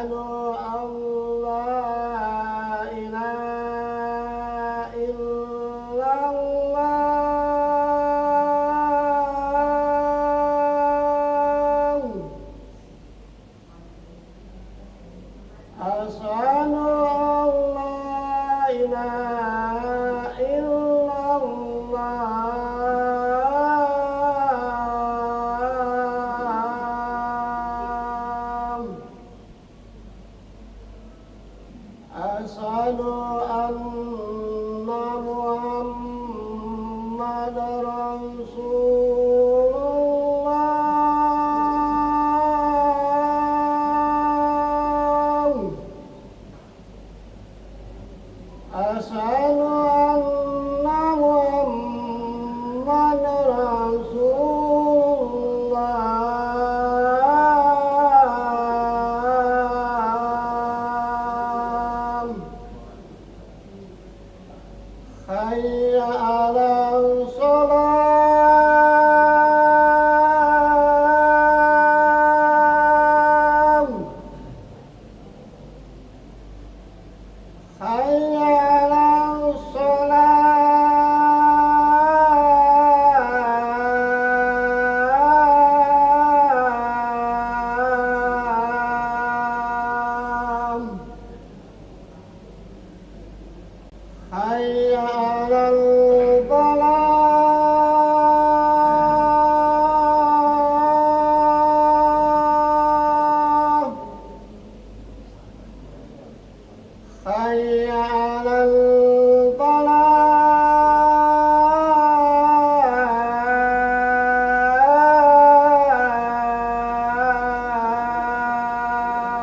أن لا إله إلا الله أشهد أن لا إله إلا الله أشهد أن محمد رسول الله أشهد أن محمد رسول الله حي على الصلاة حي على الصلاة حي على الفلاح حي على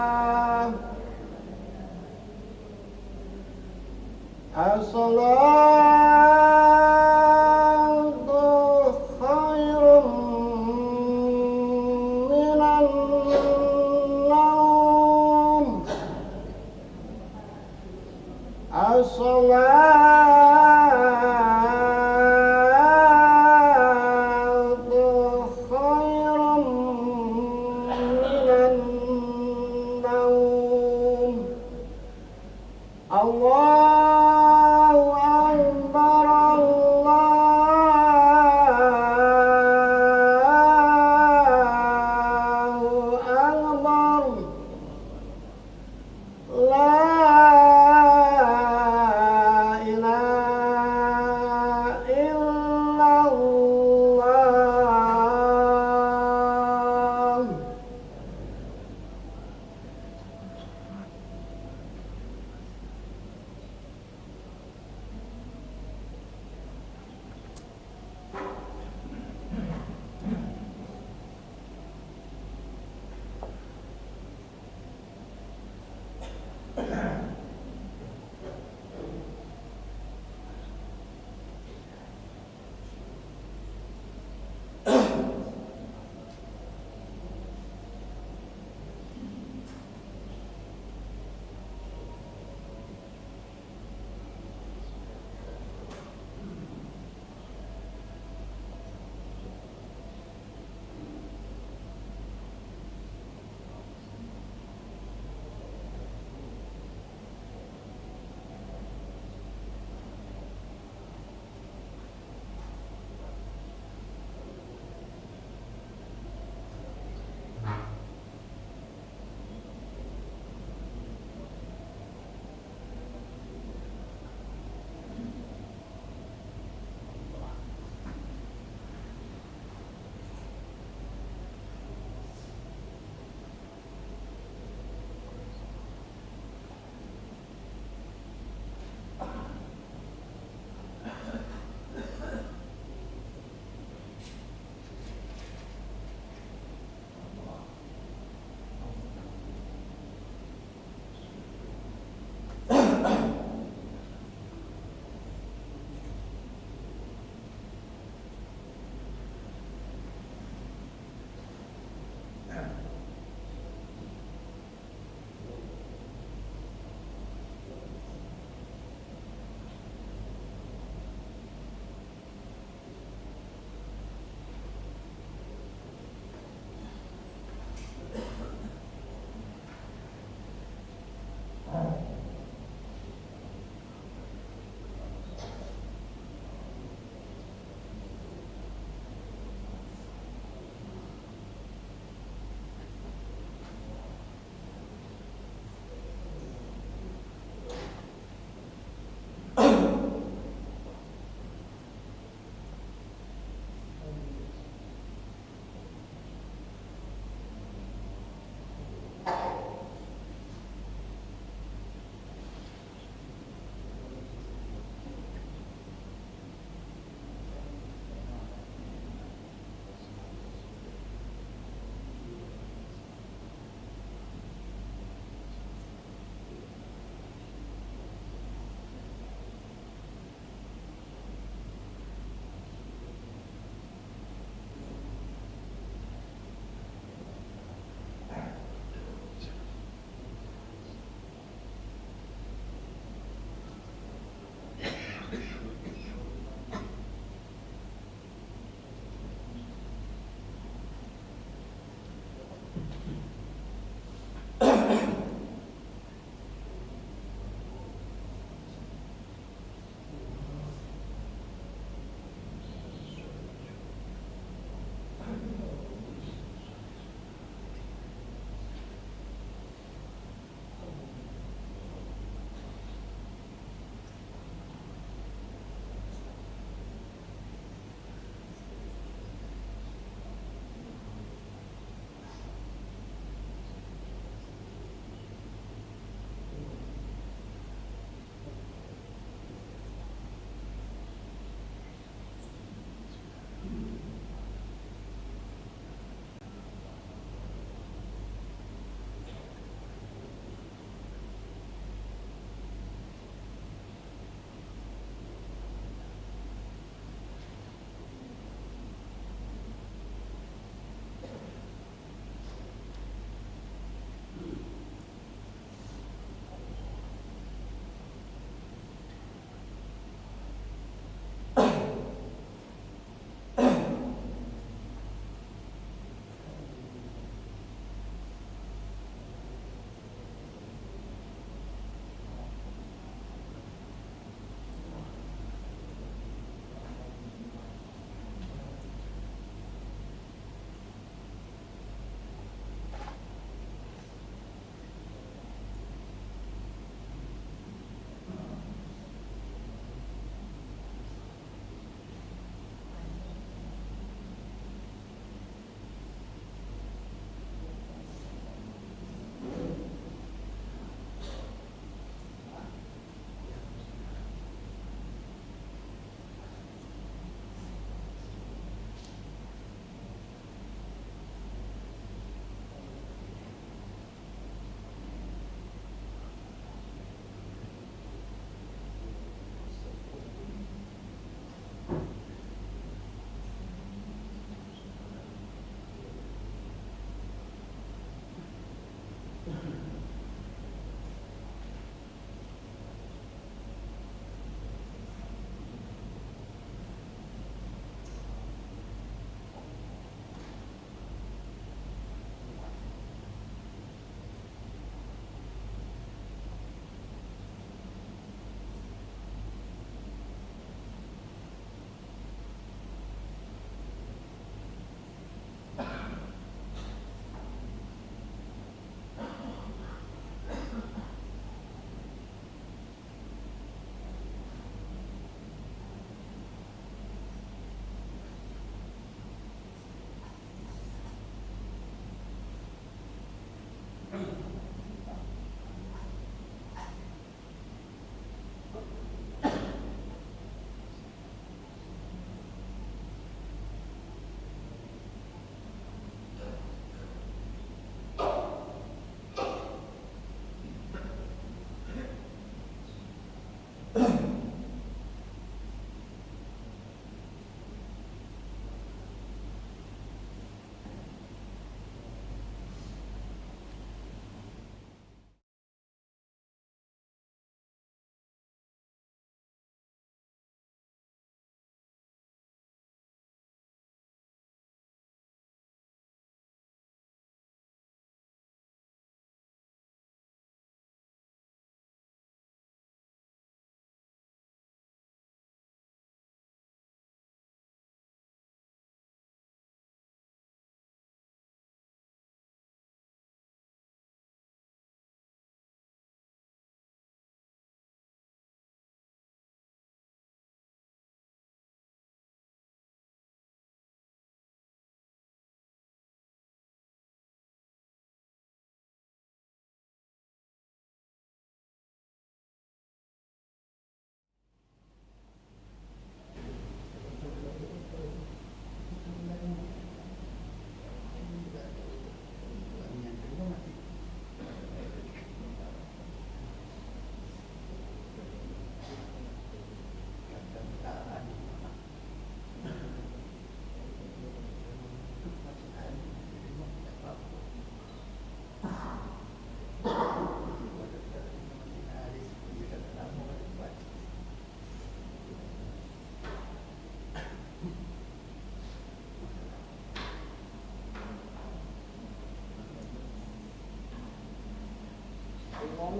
الفلاح الصلاة خير من النوم الصلاة خير من النوم الله أكبر الله أكبر لا إله إلا الله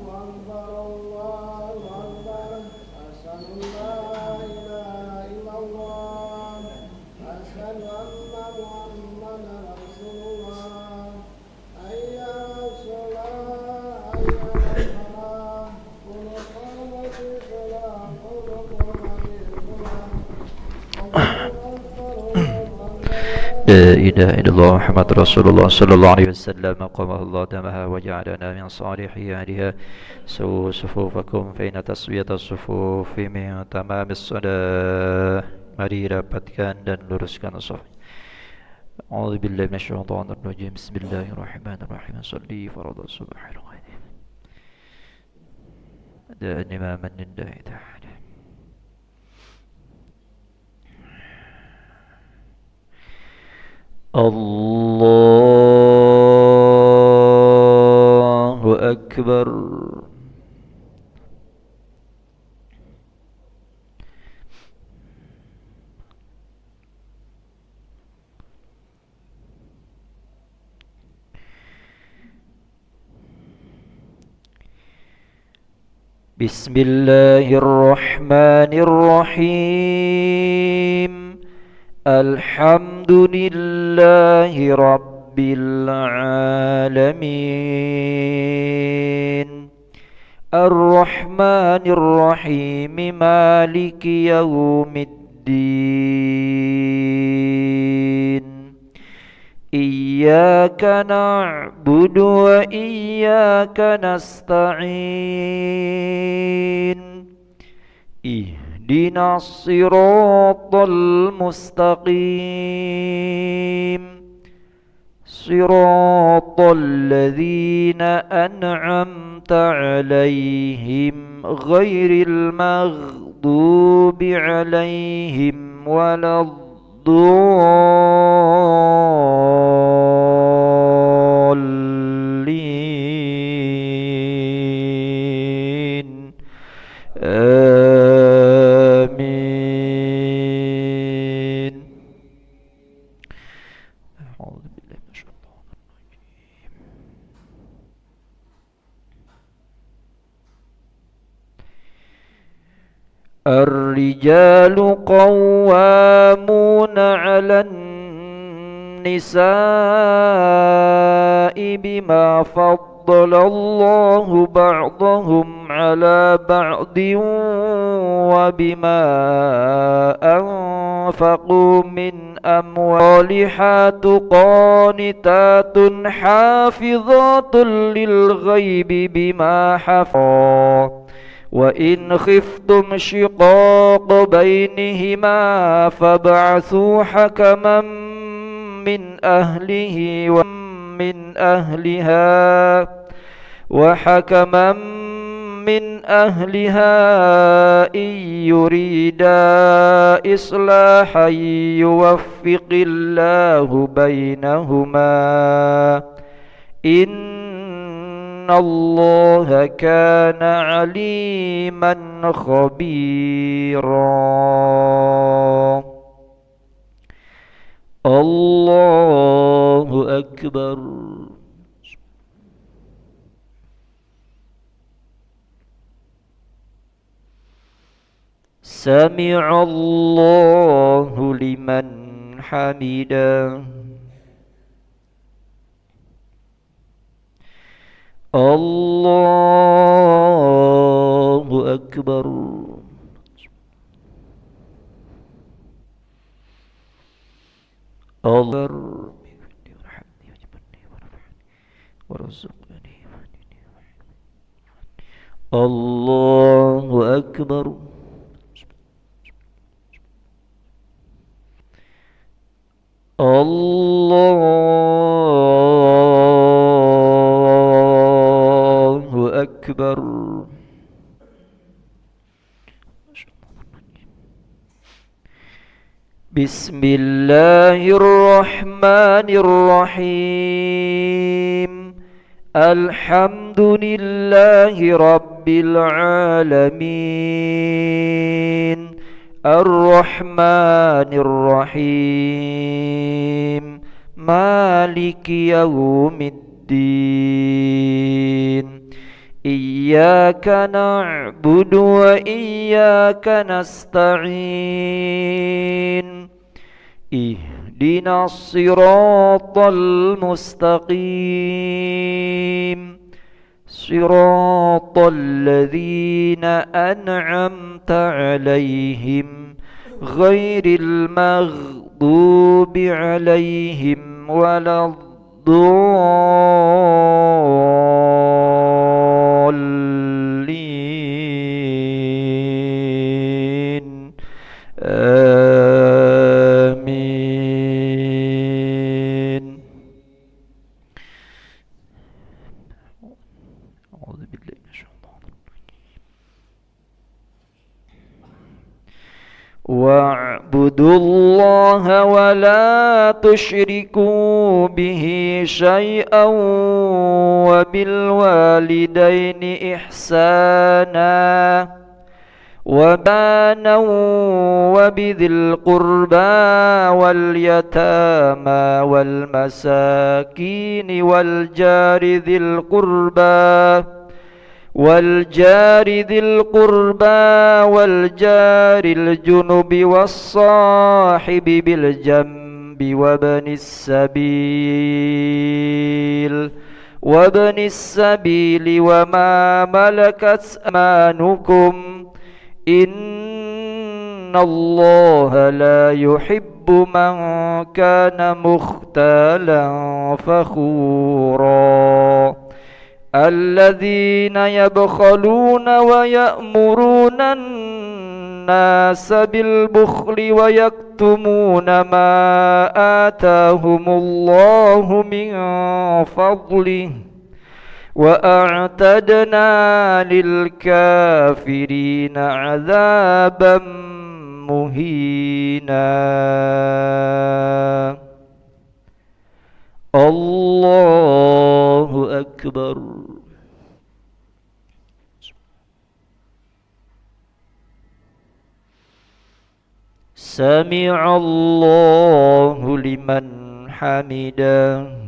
أكبر الله أكبر أشهد أن لا إله إلا الله أشهد أن محمدا رسول الله حي على الصلاة حي على الفلاح قد قامت الصلاة قد قامت الصلاة الله أكبر الله أكبر لا إله إلا الله محمد رسول الله صلى الله عليه وسلم قامه الله دمها وجعلنا من صالح أهلها سووا صفوفكم فإن تسوية الصفوف من تمام الصلاة. Mari rapatkan dan luruskan saf. A'udzu billahi minasyaitonir rajim. Bismillahirrahmanirrahim. Shalli fardhu subhanallah. Ada imaman lillahi ta'ala. Allahu Akbar. Bismillahirrahmanirrahim. Alhamdulillahi Rabbil Alamin. Ar-Rahmanir Rahim. Maliki Yawmiddin. Iyyaka na'budu wa iyyaka nasta'in. Ihdinas siratal mustaqim. Siratal ladzina an'amta 'alaihim ghairil maghdubi 'alaihim waladdallin. Amin. A'udzu billahi minasyaitonir rajim. Ar-rijalu qawwamuna 'alan nisa'i bima faddalallahu ba'dahum 'ala ba'din wa bima anfaqu min amwalihatu qanitatun hafizatun lil ghaibi bima hafaza. Wa in khiftum shiqaq bainihima fab'athu hakaman min ahlihi wa min ahliha wa hakaman min ahliha in yurida islahan yuwaffiqillahu bainahuma. Innallaha kana aliman khabira. Allahu Akbar. Sami'allahu liman hamidah. Allahu Akbar. Allah Allahu Akbar. Allahu Akbar. Bismillahirrahmanirrahim. Alhamdulillahi Rabbil Alamin. Ar-Rahmanir-Rahim. Maliki Yawmiddin. إياك نعبد وإياك نستعين اهدنا الصراط المستقيم صراط الذين أنعمت عليهم غير المغضوب عليهم ولا الضالين آمين. أعوذ بالله من الشيطان. واعبدوا الله ولا تشركوا به شيئا وبالوالدين إحسانا وبانا وبذي القربى واليتامى والمساكين والجار ذي القربى والجار الجنب والصاحب بالجنب وابن السبيل وما ملكت أيمانكم إن الله لا يحب من كان مختالا فخورا الذين يبخلون ويأمرون الناس بالبخل ويكتمون ما آتاهم الله من فضله وأعتدنا للكافرين عذابا مهينا. الله أكبر. سمع الله لمن حمده.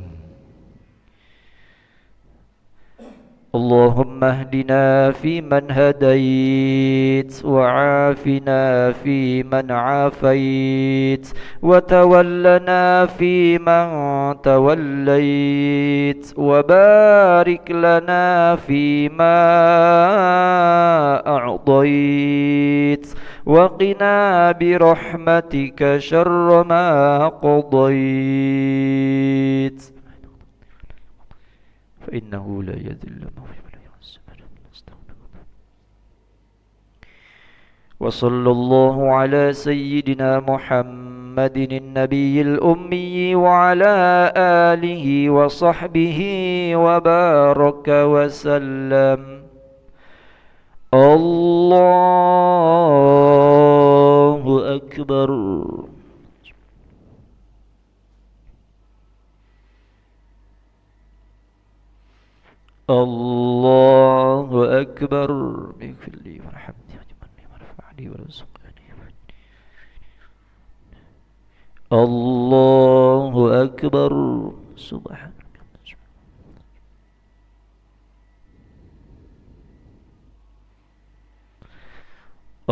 اللهم اهدنا فيمن هديت وعافنا فيمن عافيت وتولنا فيمن توليت وبارك لنا فيما أعطيت وقنا برحمتك شر ما قضيت فإنه لا يذل من ولا يعز من وصلى الله على سيدنا محمد النبي الأمي وعلى آله وصحبه وبارك وسلم. الله أكبر. الله أكبر. اغفر لي وارحمني واجبرني وارفعني وارزقني. الله أكبر. سبحان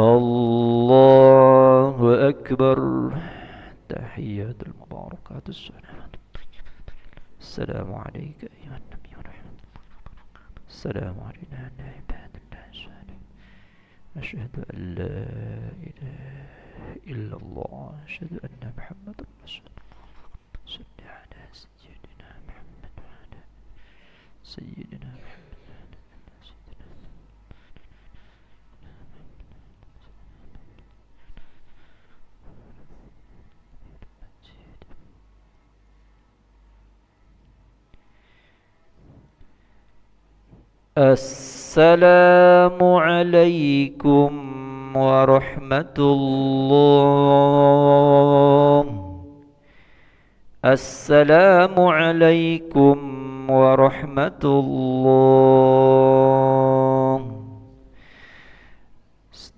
الله أكبر. تحيات المباركات السلام. السلام عليك أيها النبي ورحمة الله. السلام علينا وعلى عباد الله الصالحين. أشهد أن لا إله إلا الله. أشهد أن محمدا رسول الله. صل على سيدنا محمد وعلى سيدنا محمد. السلام عليكم ورحمة الله. السلام عليكم ورحمة الله.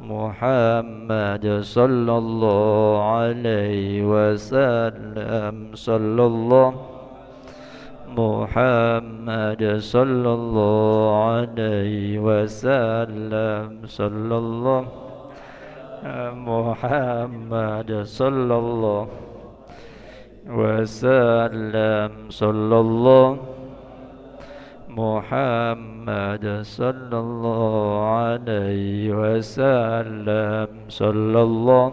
محمد صلى الله عليه وسلم صلى الله محمد صلى الله عليه وسلم صلى الله محمد صلى الله وسلم صلى الله محمد صلى الله عليه وسلم صلى الله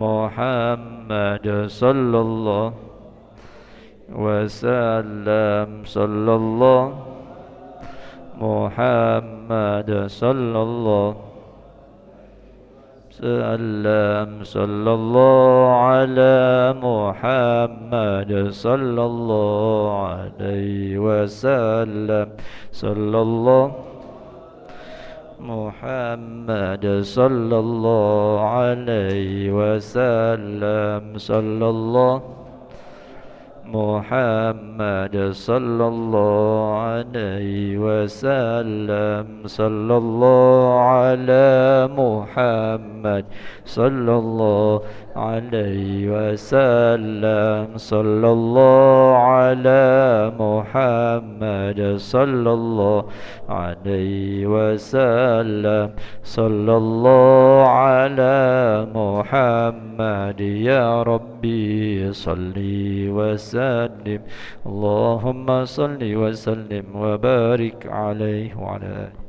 محمد صلى الله وسلم صلى الله محمد صلى الله سلم صلى الله على محمد صلى الله عليه وسلم صلى الله محمد صلى الله عليه وسلم صلى الله محمد صلى الله عليه وسلم صلى الله على محمد صلى الله عليه وسلم صلى الله على محمد صلى الله عليه وسلم صلى الله على محمد يا ربي صل وسلم اللهم صل وسلم وبارك عليه وعلى آله